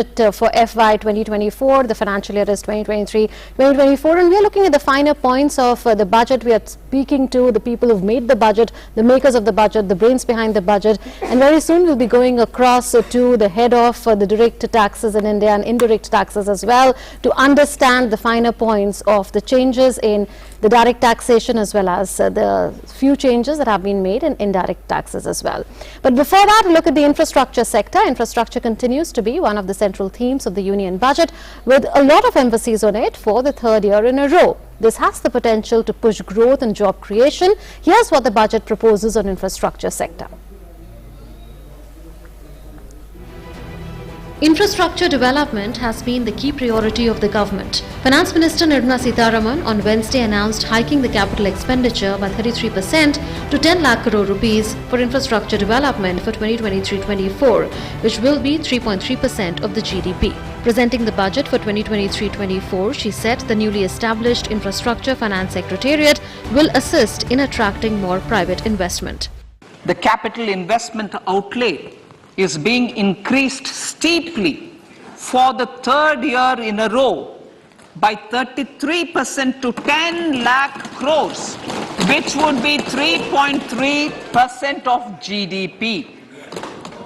for FY 2024, the financial year is 2023-2024, and we are looking at the finer points of the budget. We are speaking to the people who've made the budget, the makers of the budget, the brains behind the budget, and very soon we'll be going across to the head of the direct taxes in India and indirect taxes as well, to understand the finer points of the changes in the direct taxation as well as the few changes that have been made in indirect taxes as well. But before that, look at the infrastructure sector. Infrastructure continues to be one of the central themes of the union budget, with a lot of emphasis on it for the third year in a row. This has the potential to push growth and job creation. Here's what the budget proposes on infrastructure sector. Infrastructure development has been the key priority of the government. Finance Minister Nirmala Sitharaman on Wednesday announced hiking the capital expenditure by 33% to 10 lakh crore rupees for infrastructure development for 2023-24, which will be 3.3% of the GDP. Presenting the budget for 2023-24, she said the newly established Infrastructure Finance Secretariat will assist in attracting more private investment. The capital investment outlay is being increased steeply for the third year in a row by 33% to 10 lakh crores, which would be 3.3% of GDP.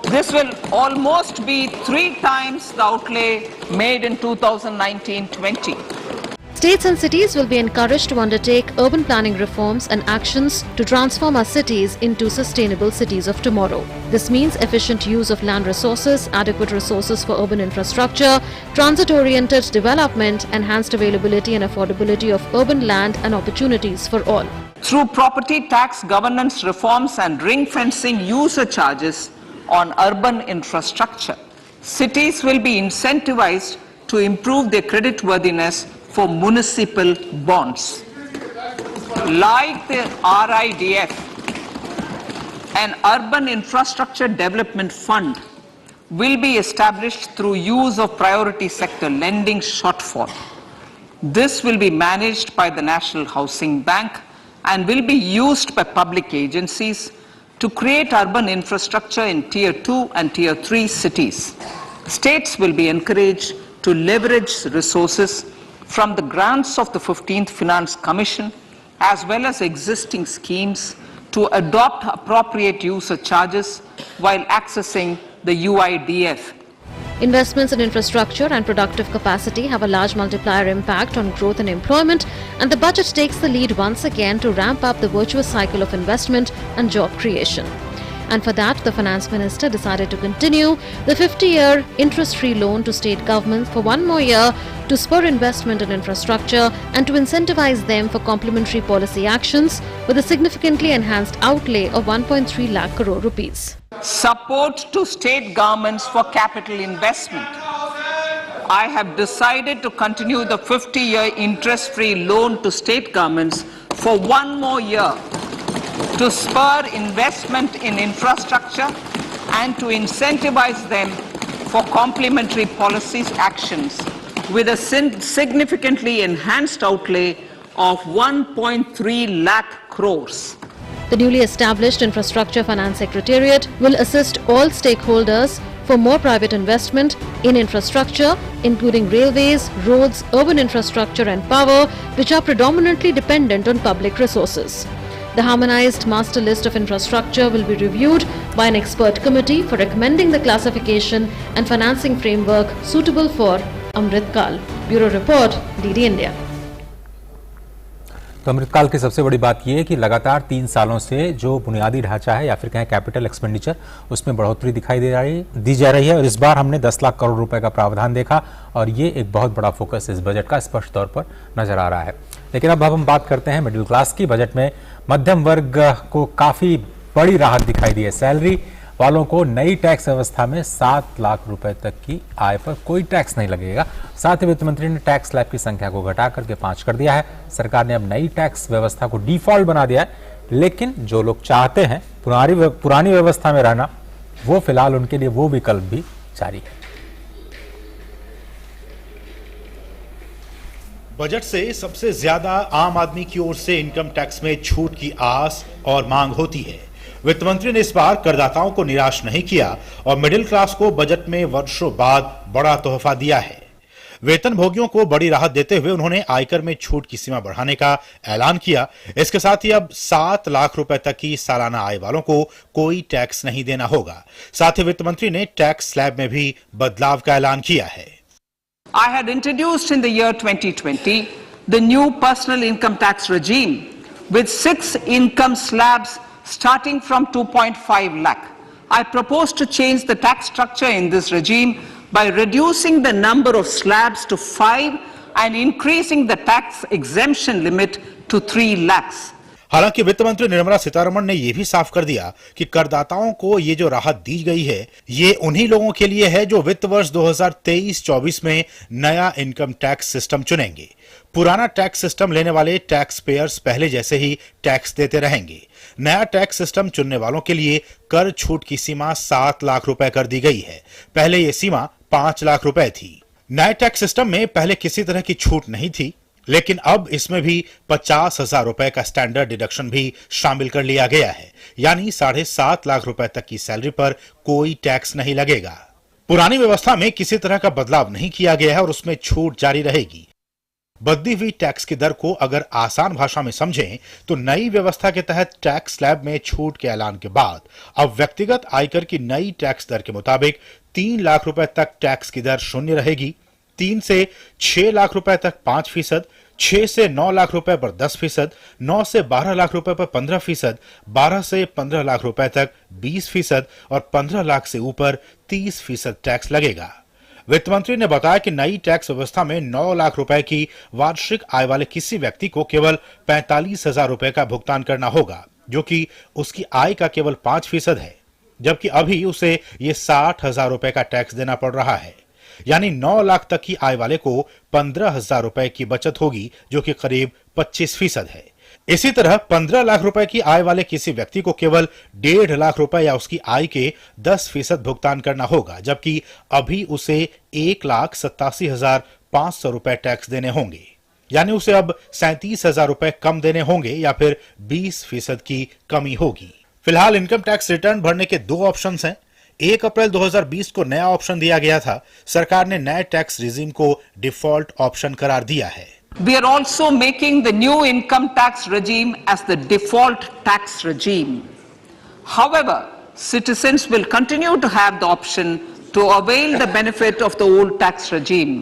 This will almost be 3 times the outlay made in 2019-20. States and cities will be encouraged to undertake urban planning reforms and actions to transform our cities into sustainable cities of tomorrow. This means efficient use of land resources, adequate resources for urban infrastructure, transit-oriented development, enhanced availability and affordability of urban land and opportunities for all. Through property tax governance reforms and ring-fencing user charges on urban infrastructure, cities will be incentivized to improve their creditworthiness for municipal bonds. Like the RIDF, an urban infrastructure development fund will be established through use of priority sector lending shortfall. This will be managed by the National Housing Bank and will be used by public agencies to create urban infrastructure in Tier 2 and Tier 3 cities. States will be encouraged to leverage resources from the grants of the 15th Finance Commission as well as existing schemes to adopt appropriate user charges while accessing the UIDF. Investments in infrastructure and productive capacity have a large multiplier impact on growth and employment, and the budget takes the lead once again to ramp up the virtuous cycle of investment and job creation. And for that, the Finance Minister decided to continue the 50-year interest-free loan to state governments for 1 more year to spur investment in infrastructure and to incentivize them for complementary policy actions with a significantly enhanced outlay of 1.3 lakh crore rupees. Support to state governments for capital investment. I have decided to continue the 50-year interest-free loan to state governments for 1 more year to spur investment in infrastructure and to incentivize them for complementary policies actions with a significantly enhanced outlay of 1.3 lakh crores. The newly established Infrastructure Finance Secretariat will assist all stakeholders for more private investment in infrastructure, including railways, roads, urban infrastructure and power, which are predominantly dependent on public resources. The harmonized master list of infrastructure will be reviewed by an expert committee for recommending the classification and financing framework suitable for Amritkal. Bureau Report, DD India. तो अमृतकाल की सबसे बड़ी बात यह है कि लगातार 3 सालों से जो बुनियादी ढांचा है या फिर कहें कैपिटल एक्सपेंडिचर, उसमें बढ़ोतरी दिखाई दी जा रही है और इस बार हमने 10 लाख करोड़ रुपए का प्रावधान देखा और ये एक बहुत बड़ा फोकस इस बजट का स्पष्ट तौर पर नजर आ रहा है। लेकिन अब हम बात करते हैं मिडिल क्लास की। बजट में मध्यम वर्ग को काफी बड़ी राहत दिखाई दी है। सैलरी वालों को नई टैक्स व्यवस्था में 7 लाख रुपए तक की आय पर कोई टैक्स नहीं लगेगा। साथ ही वित्त मंत्री ने टैक्स स्लैब की संख्या को घटा करके 5 कर दिया है। सरकार ने अब नई टैक्स व्यवस्था को डिफॉल्ट बना दिया है, लेकिन जो लोग चाहते हैं पुरानी व्यवस्था में रहना, वो फिलहाल उनके लिए वो विकल्प भी जारी है। बजट से सबसे ज्यादा आम आदमी की ओर से इनकम टैक्स में छूट की आस और मांग होती है। वित्त मंत्री ने इस बार करदाताओं को निराश नहीं किया और मिडिल क्लास को बजट में वर्षों बाद बड़ा तोहफा दिया है। वेतन भोगियों को बड़ी राहत देते हुए उन्होंने आयकर में छूट की सीमा बढ़ाने का ऐलान किया। इसके साथ ही अब 7 लाख रुपए तक की सालाना आय वालों को कोई टैक्स नहीं देना होगा। साथ ही वित्त मंत्री ने टैक्स स्लैब में भी बदलाव का ऐलान किया है। I had introduced in the year 2020 the new personal income tax regime with 6 income slabs starting from 2.5 lakh. I propose to change the tax structure in this regime by reducing the number of slabs to 5 and increasing the tax exemption limit to 3 lakhs. हालांकि वित्त मंत्री निर्मला सीतारमण ने यह भी साफ कर दिया कि करदाताओं को ये जो राहत दी गई है ये उन्हीं लोगों के लिए है जो वित्त वर्ष 2023-24 में नया इनकम टैक्स सिस्टम चुनेंगे। पुराना टैक्स सिस्टम लेने वाले टैक्स पेयर्स पहले जैसे ही टैक्स देते रहेंगे। नया टैक्स सिस्टम चुनने वालों के लिए कर छूट की सीमा 7 लाख रुपए कर दी गई है। पहले यह सीमा 5 लाख रुपए थी। नए टैक्स सिस्टम में पहले किसी तरह की छूट नहीं थी, लेकिन अब इसमें भी 50,000 रुपए का स्टैंडर्ड डिडक्शन भी शामिल कर लिया गया है, यानी 7.5 लाख रुपए तक की सैलरी पर कोई टैक्स नहीं लगेगा। पुरानी व्यवस्था में किसी तरह का बदलाव नहीं किया गया है और उसमें छूट जारी रहेगी। बदली हुई टैक्स की दर को अगर आसान भाषा में समझें तो नई व्यवस्था के तहत टैक्स स्लैब में छूट के ऐलान के बाद अब व्यक्तिगत आयकर की नई टैक्स दर के मुताबिक 3 लाख रुपए तक टैक्स की दर शून्य रहेगी। 3 से 6 लाख रुपए तक 5%, 6 से 9 लाख रुपए पर 10%, 9 से 12 लाख रुपए पर 15%, 12 से 15 लाख रुपए तक 20% और 15 लाख से ऊपर 30% टैक्स लगेगा। वित्त मंत्री ने बताया कि नई टैक्स व्यवस्था में 9 लाख रुपए की वार्षिक आय वाले किसी व्यक्ति को केवल 45,000 रुपए का भुगतान करना होगा, जो कि उसकी आय का केवल 5% है, जबकि अभी उसे ये 60,000 रुपए का टैक्स देना पड़ रहा है। यानी 9 लाख तक की आय वाले को 15,000 रुपए की बचत होगी, जो कि करीब 25% है। इसी तरह 15 लाख रुपए की आय वाले किसी व्यक्ति को केवल 1.5 लाख रुपए या उसकी आय के 10% भुगतान करना होगा, जबकि अभी उसे 1,87,500 रुपए टैक्स देने होंगे। यानी उसे अब 37,000 रुपए कम देने होंगे या फिर 20% की कमी होगी। फिलहाल इनकम टैक्स रिटर्न भरने के 2 ऑप्शंस हैं। 1 अप्रैल 2020 को नया ऑप्शन दिया गया था। सरकार ने नए टैक्स रिजीम को डिफॉल्ट ऑप्शन करार दिया है। We are also making the new income tax regime as the default tax regime. However, citizens will continue to have the option to avail the benefit of the old tax regime.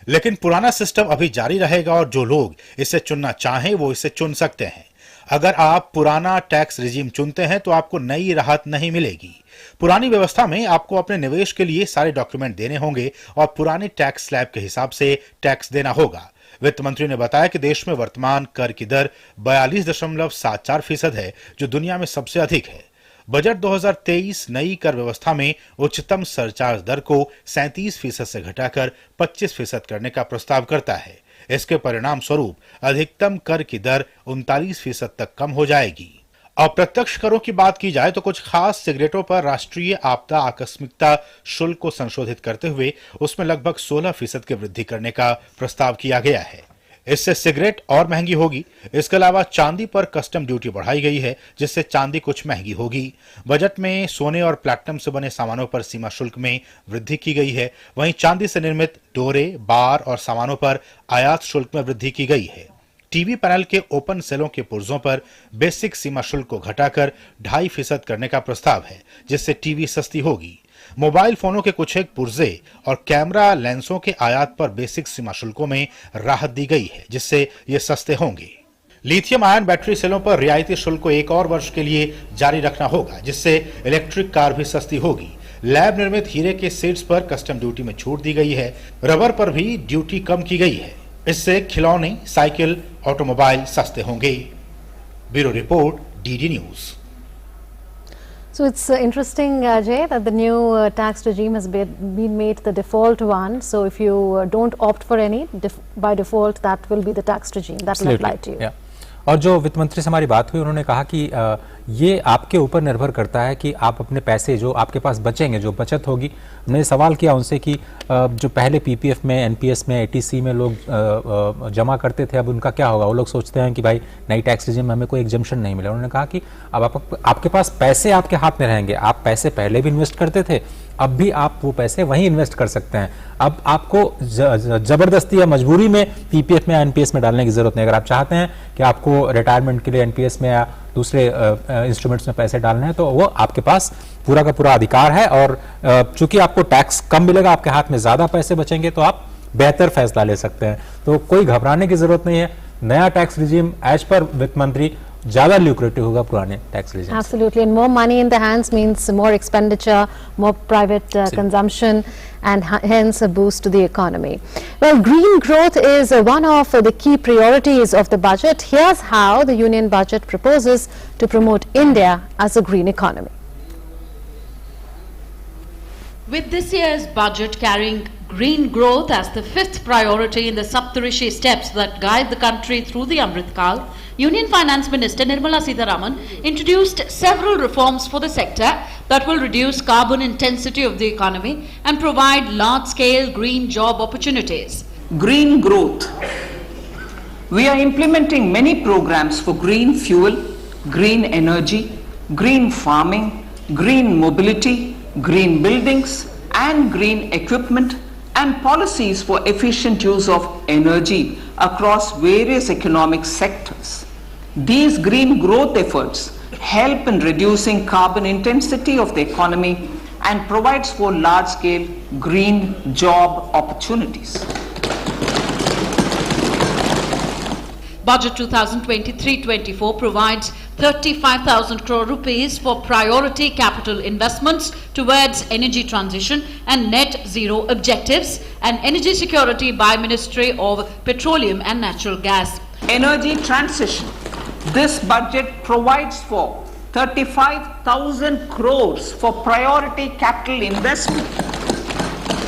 लेकिन पुराना system अभी जारी रहेगा और जो लोग इसे चुनना चाहें वो इसे चुन सकते हैं। अगर आप पुराना टैक्स रिजीम चुनते हैं तो आपको नई राहत नहीं मिलेगी। पुरानी व्यवस्था में आपको अपने निवेश के लिए सारे डॉक्यूमेंट देने होंगे और पुराने टैक्स स्लैब के हिसाब से टैक्स देना होगा। वित्त मंत्री ने बताया कि देश में वर्तमान कर की दर 42.74% है, जो दुनिया में सबसे अधिक है। बजट 2023 नई कर व्यवस्था में उच्चतम सरचार्ज दर को 37% से घटाकर 25% करने का प्रस्ताव करता है। इसके परिणाम स्वरूप अधिकतम कर की दर 39% तक कम हो जाएगी। अप्रत्यक्ष करों की बात की जाए तो कुछ खास सिगरेटों पर राष्ट्रीय आपदा आकस्मिकता शुल्क को संशोधित करते हुए उसमें लगभग 16% की वृद्धि करने का प्रस्ताव किया गया है। इससे सिगरेट और महंगी होगी। इसके अलावा चांदी पर कस्टम ड्यूटी बढ़ाई गई है, जिससे चांदी कुछ महंगी होगी। बजट में सोने और प्लैटिनम से बने सामानों पर सीमा शुल्क में वृद्धि की गई है। वहीं चांदी से निर्मित डोरे, बार और सामानों पर आयात शुल्क में वृद्धि की गई है। टीवी पैनल के ओपन सेलों के पुर्जों पर बेसिक सीमा शुल्क को घटाकर 2.5% करने का प्रस्ताव है, जिससे टीवी सस्ती होगी। मोबाइल फोनों के कुछ एक पुर्जे और कैमरा लेंसों के आयात पर बेसिक सीमा शुल्कों में राहत दी गई है, जिससे ये सस्ते होंगे। लिथियम आयन बैटरी सेलों पर रियायती शुल्क को 1 और वर्ष के लिए जारी रखना होगा, जिससे इलेक्ट्रिक कार भी सस्ती होगी। लैब निर्मित हीरे के सीड्स पर कस्टम ड्यूटी में छूट दी गई है। रबर पर भी ड्यूटी कम की गई है। इससे खिलौने, साइकिल, ऑटोमोबाइल सस्ते होंगे। Bureau report, DD news. So it's interesting, Jay, that the new tax regime has been made the default one. So if you don't opt for any, by default, that will be the tax regime that will apply to you. और जो वित्त मंत्री से हमारी बात हुई, उन्होंने कहा कि ये आपके ऊपर निर्भर करता है कि आप अपने पैसे जो आपके पास बचेंगे, जो बचत होगी। मैंने सवाल किया उनसे कि जो पहले पीपीएफ में, एनपीएस में, एटीसी में लोग जमा करते थे, अब उनका क्या होगा। वो लोग सोचते हैं कि भाई नई टैक्स रिजिम में हमें कोई एग्जम्पशन नहीं मिला। उन्होंने कहा कि अब आपके पास पैसे आपके हाथ में रहेंगे। आप पैसे पहले भी इन्वेस्ट करते थे, अब भी आप वो पैसे वहीं इन्वेस्ट कर सकते हैं। अब आपको जबरदस्ती या मजबूरी में पीपीएफ में या एनपीएस में डालने की जरूरत नहीं। अगर आप चाहते हैं कि आपको रिटायरमेंट के लिए एनपीएस में या दूसरे इंस्ट्रूमेंट्स में पैसे डालने हैं, तो वो आपके पास पूरा का पूरा अधिकार है। और चूंकि आपको टैक्स कम मिलेगा, आपके हाथ में ज्यादा पैसे बचेंगे, तो आप बेहतर फैसला ले सकते हैं। तो कोई घबराने की जरूरत नहीं है। नया टैक्स रिजीम एज पर वित्त मंत्री ज्यादा ल्यूक्रेटिव होगा पुराने tax regime. Absolutely, and more money in the hands means more expenditure, more private consumption, and hence a boost to the economy. Well, green growth is one of the key priorities of the budget. Here's how the union budget proposes to promote India as a green economy. With this year's budget carrying green growth as the fifth priority in the Saptarishi steps that guide the country through the Amrit Kal, Union Finance Minister Nirmala Sitharaman introduced several reforms for the sector that will reduce carbon intensity of the economy and provide large-scale green job opportunities. Green growth. We are implementing many programs for green fuel, green energy, green farming, green mobility, green buildings and green equipment, and policies for efficient use of energy across various economic sectors. These green growth efforts help in reducing carbon intensity of the economy and provides for large-scale green job opportunities. Budget 2023-24 provides 35,000 crore rupees for priority capital investments towards energy transition and net zero objectives and energy security by Ministry of Petroleum and Natural Gas. Energy transition. This budget provides for 35,000 crores for priority capital investment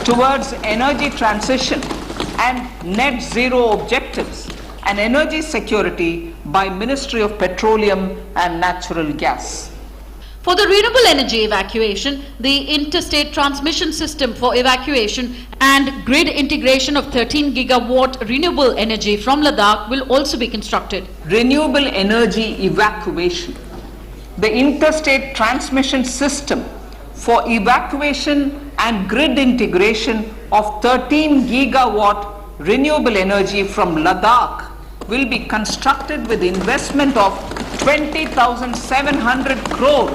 towards energy transition and net zero objectives and energy security by Ministry of Petroleum and Natural Gas. For the renewable energy evacuation, the interstate transmission system for evacuation and grid integration of 13 gigawatt renewable energy from Ladakh will also be constructed. Renewable energy evacuation. The interstate transmission system for evacuation and grid integration of 13 gigawatt renewable energy from Ladakh will be constructed with investment of 20,700 crore,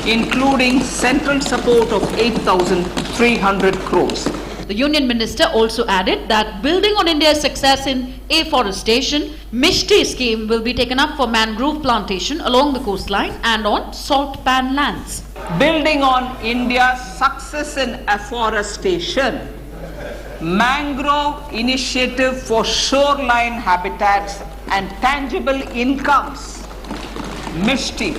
including central support of 8,300 crores. The Union Minister also added that building on India's success in afforestation, Mishti scheme will be taken up for mangrove plantation along the coastline and on salt pan lands. Building on India's success in afforestation, mangrove initiative for shoreline habitats and tangible incomes, Mishti,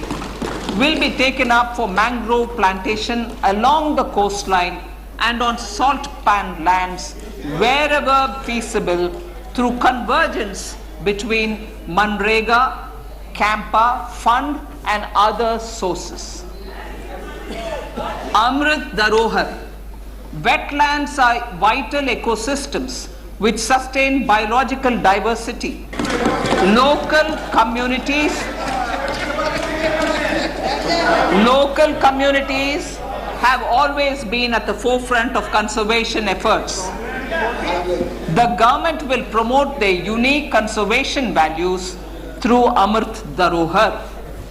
will be taken up for mangrove plantation along the coastline and on salt pan lands wherever feasible through convergence between Manrega, Campa Fund and other sources. Amrit Dharohar. Wetlands are vital ecosystems which sustain biological diversity. Local communities have always been at the forefront of conservation efforts. The government will promote their unique conservation values through Amrit Dharohar.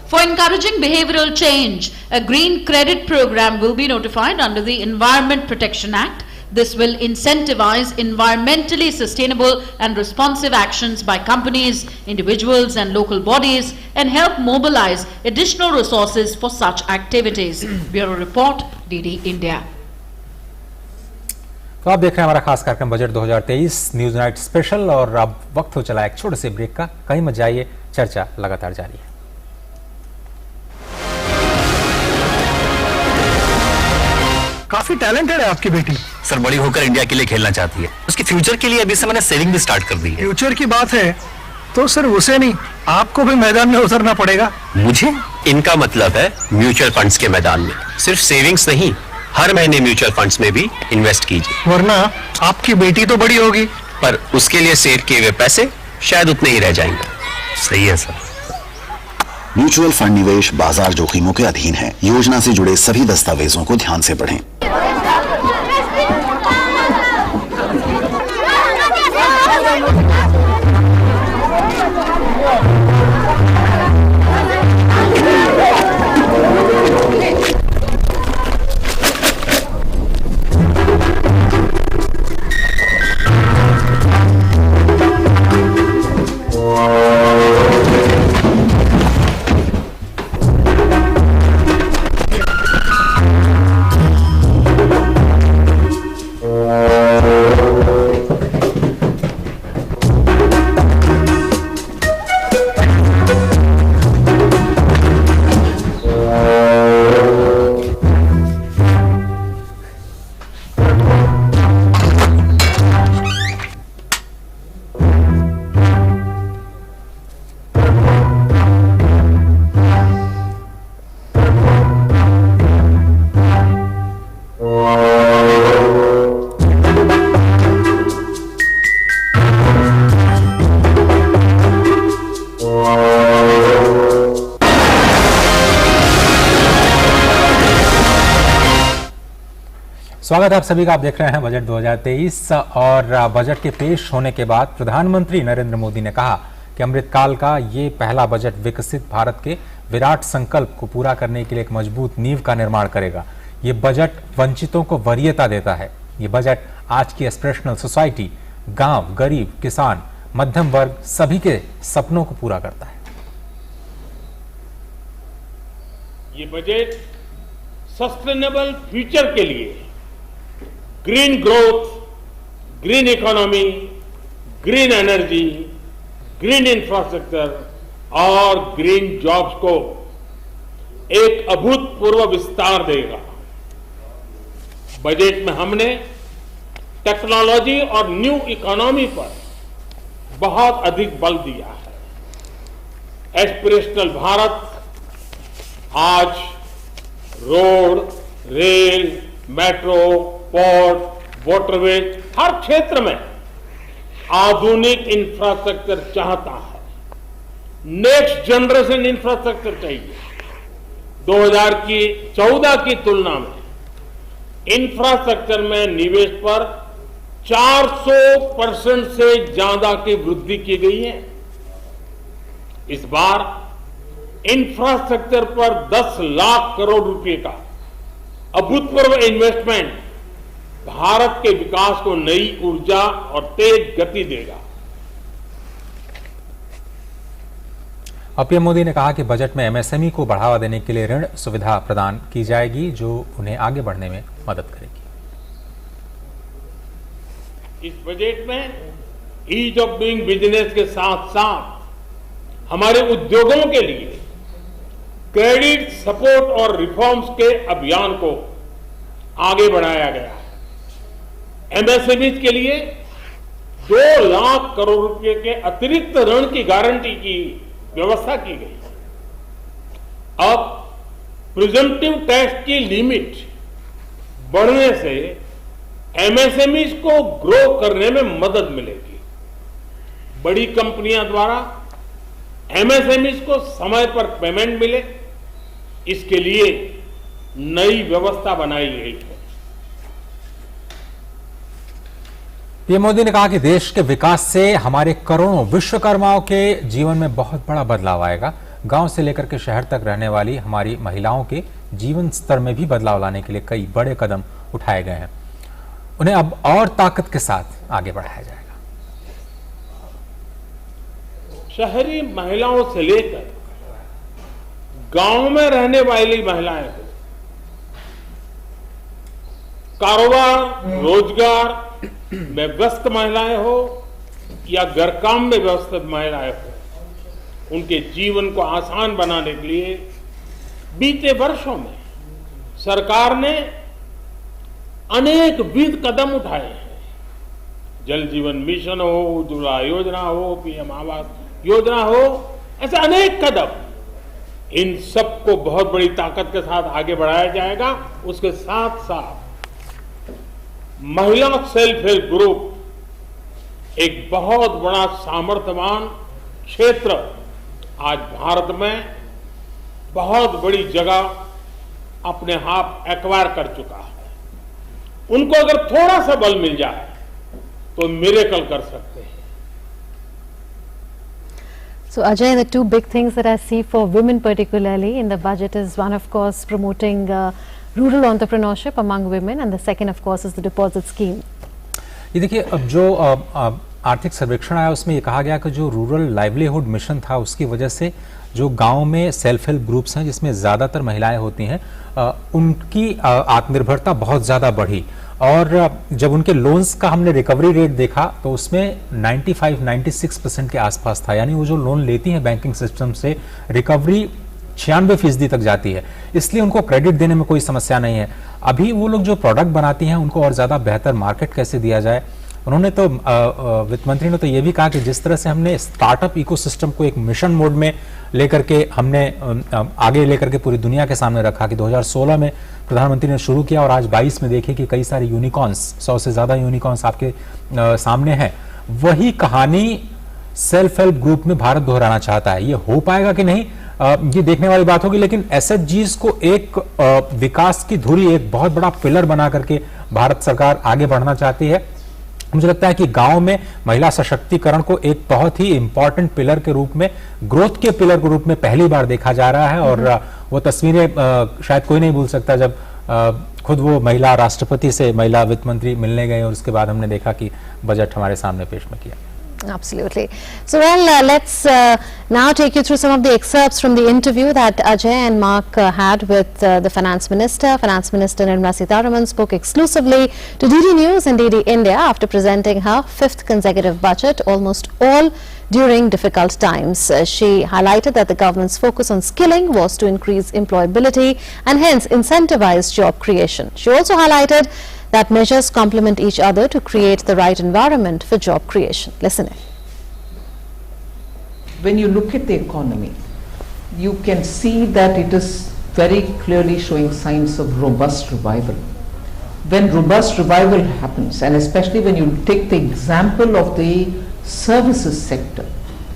For encouraging behavioral change, a green credit program will be notified under the Environment Protection Act. This will incentivize environmentally sustainable and responsive actions by companies, individuals and local bodies and help mobilize additional resources for such activities. Bureau Report, DD India. तो आप देख रहे हैं हमारा खास कार्यक्रम budget 2023 news night special और अब वक्त हो चला एक छोटे से ब्रेक का। कहीं मत जाइए, चर्चा लगातार जारी है। काफी टैलेंटेड है आपकी बेटी। सर बड़ी होकर इंडिया के लिए खेलना चाहती है। उसके फ्यूचर के लिए अभी से मैंने सेविंग भी स्टार्ट कर दी है। फ्यूचर की बात है तो सिर्फ उसे नहीं, आपको भी मैदान में उतरना पड़ेगा। मुझे इनका मतलब है म्यूचुअल फंड्स के मैदान में। सिर्फ सेविंग्स नहीं, हर महीने म्यूचुअल फंड्स में भी इन्वेस्ट कीजिए। वरना आपकी बेटी तो बड़ी होगी, पर उसके लिए सेव किए हुए पैसे शायद उतने ही रह जाएंगे। सही है सर। म्यूचुअल फंड निवेश बाजार जोखिमों के अधीन है। योजना से जुड़े सभी दस्तावेजों को ध्यान से पढ़ें। स्वागत है आप सभी का। आप देख रहे हैं बजट 2023 और बजट के पेश होने के बाद प्रधानमंत्री नरेंद्र मोदी ने कहा कि अमृतकाल का ये पहला बजट विकसित भारत के विराट संकल्प को पूरा करने के लिए एक मजबूत नींव का निर्माण करेगा। ये बजट वंचितों को वरीयता देता है। ये बजट आज की एस्पिरेशनल सोसाइटी, गांव, गरीब, किसान, मध्यम वर्ग सभी के सपनों को पूरा करता है। ये बजट सस्टेनेबल फ्यूचर के लिए green growth, green economy, green energy, green infrastructure और ग्रीन जॉब्स को एक अभूतपूर्व विस्तार देगा। बजट में हमने टेक्नोलॉजी और न्यू इकोनॉमी पर बहुत अधिक बल दिया है। एस्पिरेशनल भारत आज road, rail, metro, port, waterways हर क्षेत्र में आधुनिक इंफ्रास्ट्रक्चर चाहता है। नेक्स्ट जनरेशन इंफ्रास्ट्रक्चर चाहिए। 2014 की तुलना में इंफ्रास्ट्रक्चर में निवेश पर 400% से ज्यादा की वृद्धि की गई है। इस बार इंफ्रास्ट्रक्चर पर 10 लाख करोड़ रुपए का अभूतपूर्व इन्वेस्टमेंट भारत के विकास को नई ऊर्जा और तेज गति देगा। पीएम मोदी ने कहा कि बजट में एमएसएमई को बढ़ावा देने के लिए ऋण सुविधा प्रदान की जाएगी जो उन्हें आगे बढ़ने में मदद करेगी। इस बजट में ईज ऑफ डूइंग बिजनेस के साथ साथ हमारे उद्योगों के लिए क्रेडिट सपोर्ट और रिफॉर्म्स के अभियान को आगे बढ़ाया गया है। एमएसएमई के लिए 2 लाख करोड़ रुपए के अतिरिक्त ऋण की गारंटी की व्यवस्था की गई। अब प्रिजम्पटिव टैक्स की लिमिट बढ़ने से एमएसएमई को ग्रो करने में मदद मिलेगी। बड़ी कंपनियां द्वारा एमएसएमई को समय पर पेमेंट मिले, इसके लिए नई व्यवस्था बनाई गई है। पीएम मोदी ने कहा कि देश के विकास से हमारे करोड़ों विश्वकर्माओं के जीवन में बहुत बड़ा बदलाव आएगा। गांव से लेकर के शहर तक रहने वाली हमारी महिलाओं के जीवन स्तर में भी बदलाव लाने के लिए कई बड़े कदम उठाए गए हैं। उन्हें अब और ताकत के साथ आगे बढ़ाया जाएगा। शहरी महिलाओं से लेकर गांव में रहने वाली महिलाएं को कारोबार, रोजगार में व्यस्त महिलाएं हो या घर काम में व्यस्त महिलाएं हो, उनके जीवन को आसान बनाने के लिए बीते वर्षों में सरकार ने अनेक विविध कदम उठाए हैं। जल जीवन मिशन हो, उज्ज्वला योजना हो, पीएम आवास योजना हो, ऐसे अनेक कदम इन सबको बहुत बड़ी ताकत के साथ आगे बढ़ाया जाएगा। उसके साथ साथ महिला सेल्फ हेल्प ग्रुप एक बहुत बड़ा सामर्थ्यवान क्षेत्र आज भारत में बहुत बड़ी जगह अपने आप एक्वायर कर चुका है। उनको अगर थोड़ा सा बल मिल जाए तो मिरेकल कर सकते हैं। So Ajay, the two big things that I see for women particularly in the budget is one, of course, promoting rural entrepreneurship among women, and the second, of course, is the deposit scheme. ये देखिए, अब जो आर्थिक सर्वेक्षण आया उसमें ये कहा गया कि जो रूरल लाइवलीहुड मिशन था उसकी वजह से जो गांव में सेल्फ हेल्प ग्रुप्स हैं जिसमें ज़्यादातर महिलाएं होती हैं उनकी आत्मनिर्भरता बहुत ज़्यादा बढ़ी। और जब उनके लोन्स का हमने रिकवरी रेट देखा तो उसमें 95-96% के आसपास था, यानी वो जो लोन लेती हैं बैंकिंग सिस्टम से रिकवरी 96% तक जाती है, इसलिए उनको क्रेडिट देने में कोई समस्या नहीं है। अभी वो लोग जो प्रोडक्ट बनाती हैं उनको और ज़्यादा बेहतर मार्केट कैसे दिया जाए, उन्होंने तो वित्त मंत्री ने तो ये भी कहा कि जिस तरह से हमने स्टार्टअप इकोसिस्टम को एक मिशन मोड में लेकर के हमने आगे लेकर के पूरी दुनिया के सामने रखा कि 2016 में प्रधानमंत्री ने शुरू किया और आज 22 में देखिए कि कई सारे यूनिकॉर्न्स, 100 से ज़्यादा यूनिकॉर्न्स आपके सामने हैं। वही कहानी सेल्फ हेल्प ग्रुप में भारत दोहराना चाहता है। ये हो पाएगा कि नहीं ये देखने वाली बात होगी, लेकिन एसएचजीज को एक विकास की धुरी, एक बहुत बड़ा पिलर बना करके भारत सरकार आगे बढ़ना चाहती है। मुझे लगता है कि गांव में महिला सशक्तिकरण को एक बहुत ही इंपॉर्टेंट पिलर के रूप में, ग्रोथ के पिलर के रूप में पहली बार देखा जा रहा है। और वो तस्वीरें शायद कोई नहीं भूल सकता जब खुद वो महिला राष्ट्रपति से महिला वित्त मंत्री मिलने गए और उसके बाद हमने देखा कि बजट हमारे सामने पेश में किया। Absolutely. So, well, let's now take you through some of the excerpts from the interview that Ajay and Mark had with the Finance Minister. Finance Minister Nirmala Sitharaman spoke exclusively to DD News and DD India after presenting her 5th consecutive budget, almost all during difficult times. She highlighted that the government's focus on skilling was to increase employability and hence incentivize job creation. She also highlighted that measures complement each other to create the right environment for job creation. Listen in. When you look at the economy, you can see that it is very clearly showing signs of robust revival. When robust revival happens, and especially when you take the example of the services sector,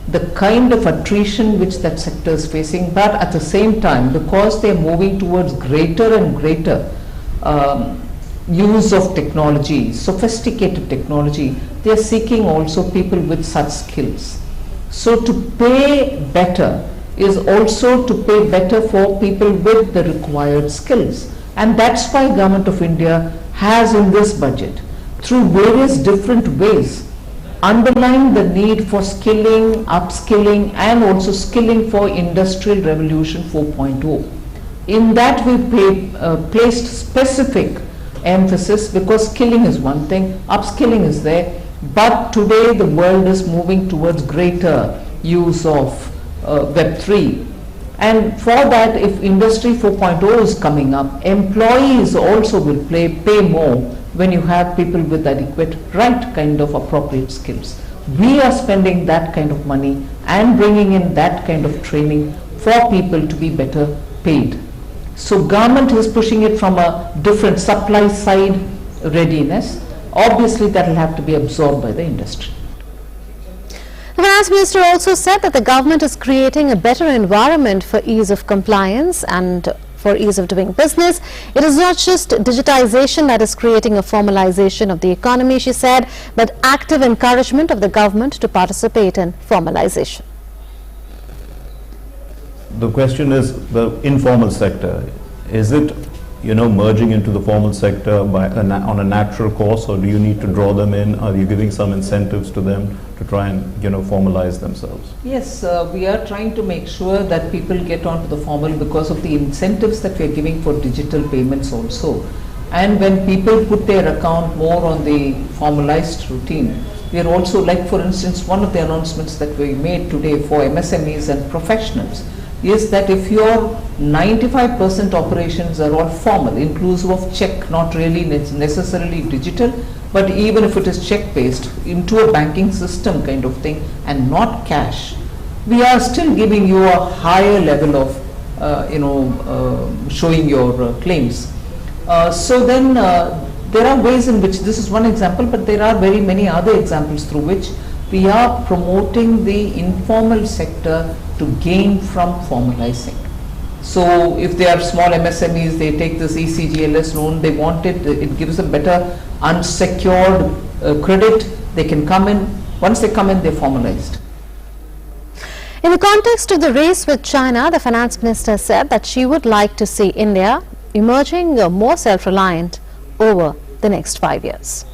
the kind of attrition which that sector is facing, but at the same time, because they are moving towards greater and greater use of technology, sophisticated technology, they are seeking also people with such skills. So to pay better is also to pay better for people with the required skills. And that's why Government of India has in this budget, through various different ways, underlined the need for skilling, upskilling and also skilling for Industrial Revolution 4.0. In that we placed specific emphasis, because skilling is one thing, upskilling is there, but today the world is moving towards greater use of Web3, and for that, if Industry 4.0 is coming up, employees also will pay more when you have people with adequate, right kind of appropriate skills. We are spending that kind of money and bringing in that kind of training for people to be better paid. So government is pushing it from a different supply side readiness. Obviously that will have to be absorbed by the industry. The Finance Minister also said that the government is creating a better environment for ease of compliance and for ease of doing business. It is not just digitization that is creating a formalization of the economy, she said, but active encouragement of the government to participate in formalization. The question is the informal sector. Is it, merging into the formal sector on a natural course, or do you need to draw them in? Are you giving some incentives to them to try and, formalize themselves? Yes, we are trying to make sure that people get onto the formal because of the incentives that we are giving for digital payments also. And when people put their account more on the formalized routine, we are also, like for instance, one of the announcements that we made today for MSMEs and professionals is that if your 95% operations are all formal, inclusive of check, not really necessarily digital, but even if it is check based into a banking system kind of thing and not cash, we are still giving you a higher level of showing your claims. So then there are ways in which, this is one example, but there are very many other examples through which we are promoting the informal sector to gain from formalizing. So if they are small MSMEs, they take this ECGLS loan, they want it, it gives a better unsecured credit, they can come in, once they come in, they're formalized. In the context of the race with China, the finance minister said that she would like to see India emerging more self-reliant over the next 5 years.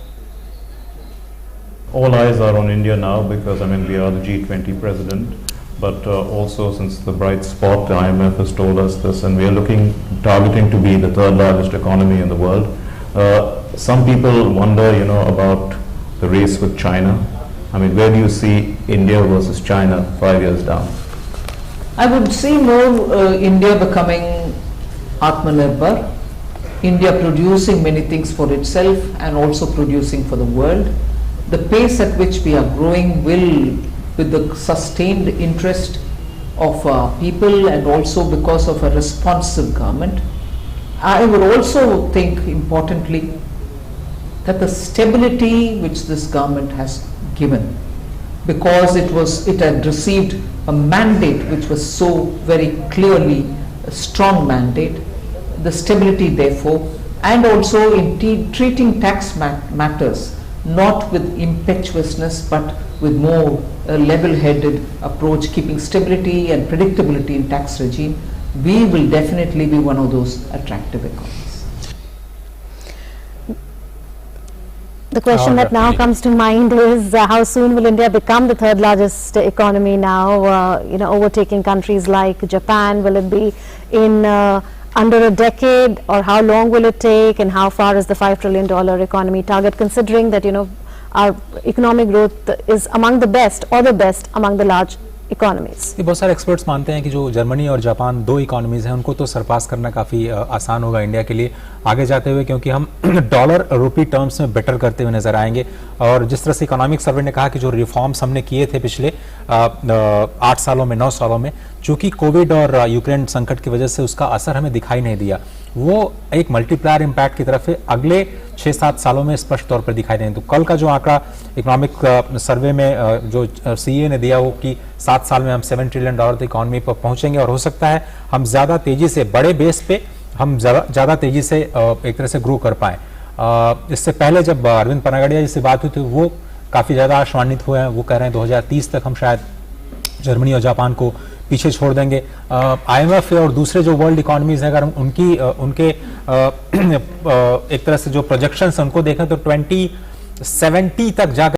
All eyes are on India now because, I mean, we are the G20 president, but also since the bright spot, the IMF has told us this, and we are targeting to be the third largest economy in the world. Some people wonder, about the race with China. I mean, where do you see India versus China 5 years down? I would see more India becoming Atmanirbhar, India producing many things for itself and also producing for the world. The pace at which we are growing will, with the sustained interest of people and also because of a responsive government. I would also think, importantly, that the stability which this government has given, because it had received a mandate which was so very clearly a strong mandate, the stability therefore, and also in treating tax matters not with impetuousness but with more level-headed approach, keeping stability and predictability in tax regime, we will definitely be one of those attractive economies. The question that now comes to mind is how soon will India become the third largest economy now, overtaking countries like Japan? Will it be in under a decade, or how long will it take, and how far is the $5 trillion economy target, considering that our economic growth is among the best or the best among the large economies? बहुत सारे experts मानते हैं कि जो Germany और Japan दो economies हैं उनको तो सरपास करना काफ़ी आसान होगा इंडिया के लिए आगे जाते हुए, क्योंकि हम डॉलर रुपी टर्म्स में बेटर करते हुए नजर आएंगे। और जिस तरह से इकोनॉमिक सर्वे ने कहा कि जो रिफॉर्म्स हमने किए थे पिछले 8 सालों में 9 सालों में, चूंकि कोविड और यूक्रेन संकट की वजह से उसका असर हमें दिखाई नहीं दिया, वो एक मल्टीप्लायर इम्पैक्ट की तरफ अगले 6-7 सालों में स्पष्ट तौर पर दिखाई देंगे। तो कल का जो आंकड़ा इकोनॉमिक सर्वे में जो सीए ने दिया वो कि 7 साल में हम $7 ट्रिलियन इकोनॉमी पर पहुंचेंगे, और हो सकता है हम ज्यादा तेजी से, बड़े बेस पे हम ज्यादा तेजी से एक तरह से ग्रो कर पाए। इससे पहले जब अरविंद पनागड़िया जी से बात हुई थी वो काफी ज्यादा आश्वानित हुए हैं, वो कह रहे हैं 2030 तक हम शायद जर्मनी और जापान को पीछे छोड़ देंगे। आईएमएफ और दूसरे जो वर्ल्ड इकोनॉमीज हैं, अगर हम उनके एक तरह से जो प्रोजेक्शंस उनको देखें तो 2070 तक जाकर